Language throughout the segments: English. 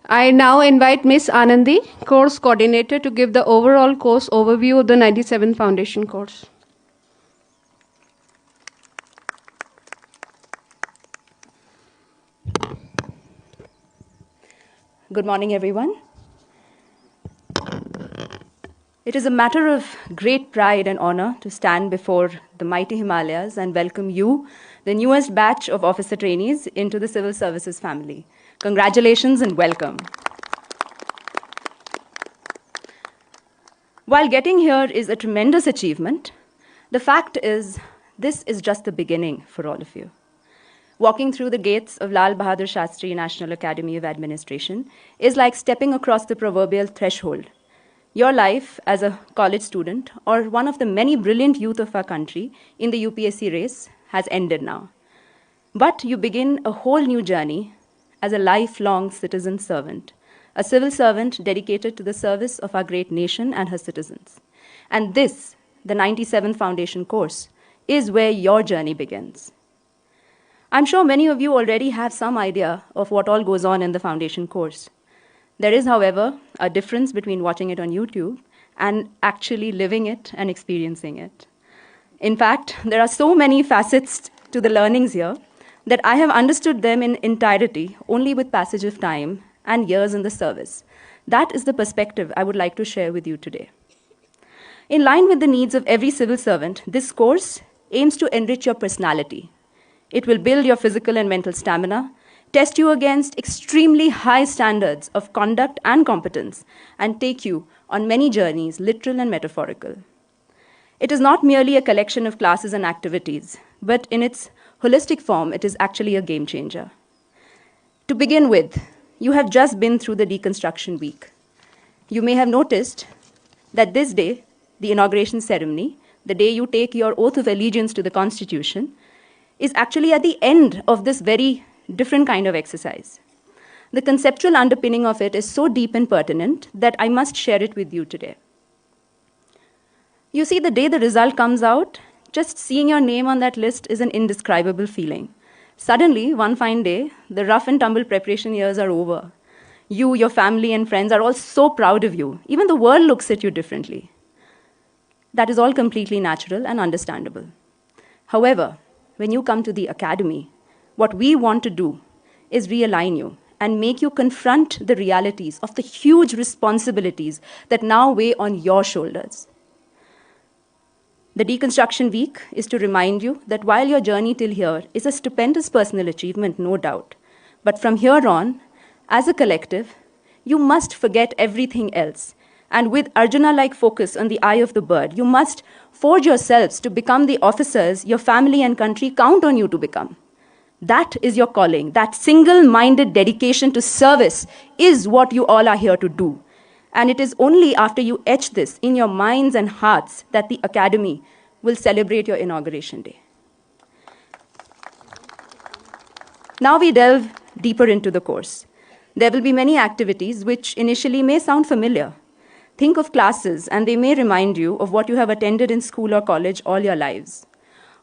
I now invite Ms. Anandi, course coordinator, to give the overall course overview of the 97 Foundation course. Good morning, everyone. It is a matter of great pride and honor to stand before the mighty Himalayas and welcome you, the newest batch of officer trainees, into the civil services family. Congratulations and welcome. While getting here is a tremendous achievement, the fact is this is just the beginning for all of you. Walking through the gates of Lal Bahadur Shastri National Academy of Administration is like stepping across the proverbial threshold. Your life as a college student or one of the many brilliant youth of our country in the UPSC race has ended now. But you begin a whole new journey as a lifelong citizen servant, a civil servant dedicated to the service of our great nation and her citizens. And this, the 97 Foundation course, is where your journey begins. I'm sure many of you already have some idea of what all goes on in the Foundation course. There is, however, a difference between watching it on YouTube and actually living it and experiencing it. In fact, there are so many facets to the learnings here that I have understood them in entirety only with passage of time and years in the service. That is the perspective I would like to share with you today. In line with the needs of every civil servant, this course aims to enrich your personality. It will build your physical and mental stamina, test you against extremely high standards of conduct and competence, and take you on many journeys, literal and metaphorical. It is not merely a collection of classes and activities, but in its holistic form, it is actually a game changer. To begin with, you have just been through the deconstruction week. You may have noticed that this day, the inauguration ceremony, the day you take your oath of allegiance to the Constitution, is actually at the end of this very different kind of exercise. The conceptual underpinning of it is so deep and pertinent that I must share it with you today. You see, the day the result comes out, just seeing your name on that list is an indescribable feeling. Suddenly, one fine day, the rough and tumble preparation years are over. You, your family, and friends are all so proud of you. Even the world looks at you differently. That is all completely natural and understandable. However, when you come to the academy, what we want to do is realign you and make you confront the realities of the huge responsibilities that now weigh on your shoulders. The deconstruction week is to remind you that while your journey till here is a stupendous personal achievement, no doubt, but from here on, as a collective, you must forget everything else. And with Arjuna-like focus on the eye of the bird, you must forge yourselves to become the officers your family and country count on you to become. That is your calling. That single-minded dedication to service is what you all are here to do. And it is only after you etch this in your minds and hearts that the Academy will celebrate your inauguration day. Now we delve deeper into the course. There will be many activities which initially may sound familiar. Think of classes, and they may remind you of what you have attended in school or college all your lives.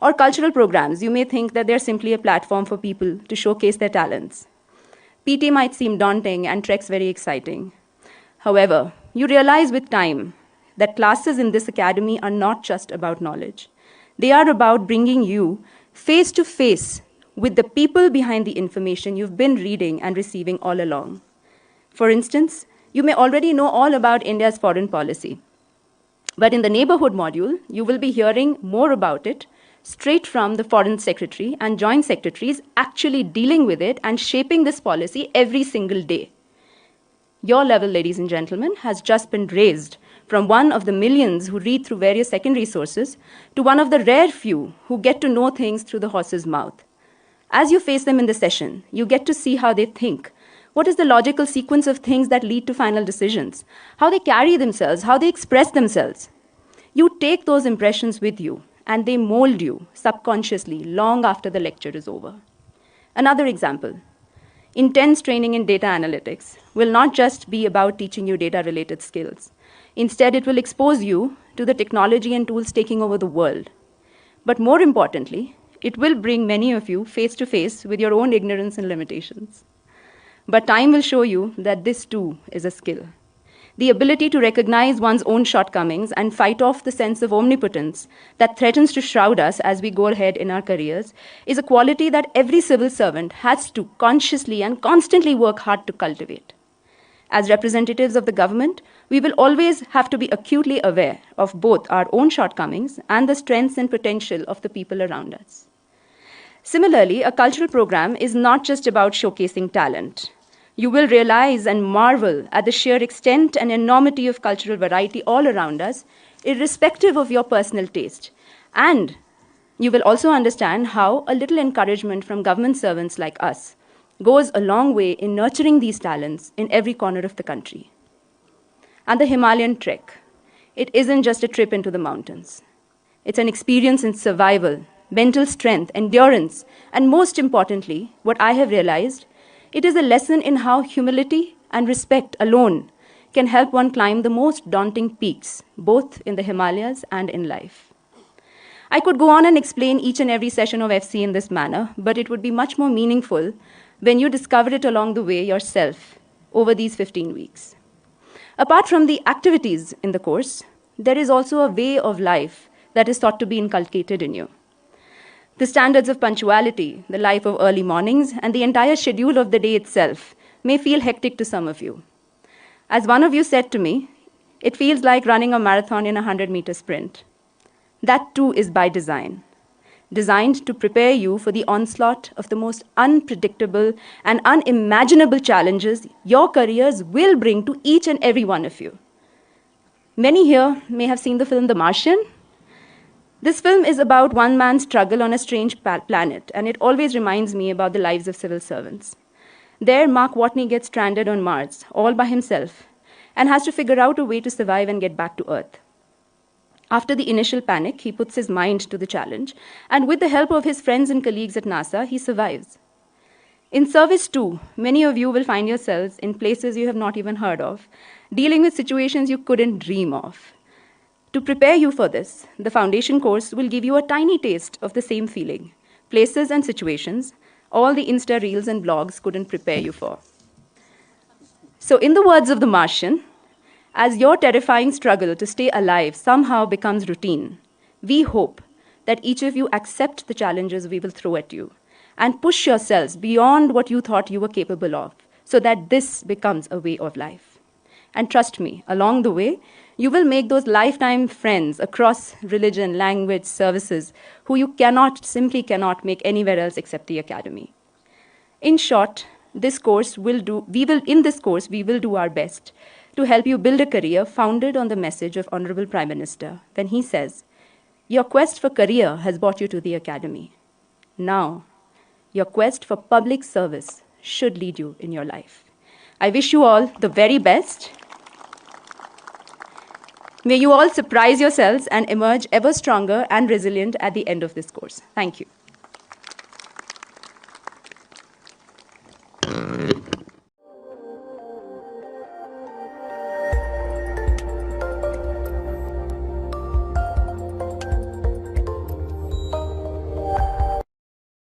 Or cultural programs, you may think that they're simply a platform for people to showcase their talents. PT might seem daunting and treks very exciting. However, you realize with time that classes in this academy are not just about knowledge. They are about bringing you face to face with the people behind the information you've been reading and receiving all along. For instance, you may already know all about India's foreign policy. But in the neighborhood module, you will be hearing more about it straight from the Foreign Secretary and Joint Secretaries actually dealing with it and shaping this policy every single day. Your level, ladies and gentlemen, has just been raised from one of the millions who read through various secondary sources to one of the rare few who get to know things through the horse's mouth. As you face them in the session, you get to see how they think. What is the logical sequence of things that lead to final decisions? How they carry themselves, how they express themselves. You take those impressions with you, and they mold you subconsciously long after the lecture is over. Another example, intense training in data analytics will not just be about teaching you data-related skills. Instead, it will expose you to the technology and tools taking over the world. But more importantly, it will bring many of you face to face with your own ignorance and limitations. But time will show you that this too is a skill. The ability to recognize one's own shortcomings and fight off the sense of omnipotence that threatens to shroud us as we go ahead in our careers is a quality that every civil servant has to consciously and constantly work hard to cultivate. As representatives of the government, we will always have to be acutely aware of both our own shortcomings and the strengths and potential of the people around us. Similarly, a cultural program is not just about showcasing talent. You will realize and marvel at the sheer extent and enormity of cultural variety all around us, irrespective of your personal taste. And you will also understand how a little encouragement from government servants like us goes a long way in nurturing these talents in every corner of the country. And the Himalayan trek, it isn't just a trip into the mountains. It's an experience in survival, mental strength, endurance, and most importantly, what I have realized, it is a lesson in how humility and respect alone can help one climb the most daunting peaks, both in the Himalayas and in life. I could go on and explain each and every session of FC in this manner, but it would be much more meaningful when you discover it along the way yourself over these 15 weeks. Apart from the activities in the course, there is also a way of life that is thought to be inculcated in you. The standards of punctuality, the life of early mornings, and the entire schedule of the day itself may feel hectic to some of you. As one of you said to me, it feels like running a marathon in a 100-meter sprint. That too is by design, designed to prepare you for the onslaught of the most unpredictable and unimaginable challenges your careers will bring to each and every one of you. Many here may have seen the film The Martian. This film is about one man's struggle on a strange planet, and it always reminds me about the lives of civil servants. There, Mark Watney gets stranded on Mars, all by himself, and has to figure out a way to survive and get back to Earth. After the initial panic, he puts his mind to the challenge, and with the help of his friends and colleagues at NASA, he survives. In service too, many of you will find yourselves in places you have not even heard of, dealing with situations you couldn't dream of. To prepare you for this, the foundation course will give you a tiny taste of the same feeling, places and situations all the Insta reels and blogs couldn't prepare you for. So in the words of The Martian, as your terrifying struggle to stay alive somehow becomes routine, we hope that each of you accept the challenges we will throw at you and push yourselves beyond what you thought you were capable of so that this becomes a way of life. And trust me, along the way, you will make those lifetime friends across religion, language, services, who you simply cannot make anywhere else except the academy. In short, in this course, we will do our best to help you build a career founded on the message of Honorable Prime Minister when he says, your quest for career has brought you to the academy. Now, your quest for public service should lead you in your life. I wish you all the very best. May you all surprise yourselves and emerge ever stronger and resilient at the end of this course. Thank you.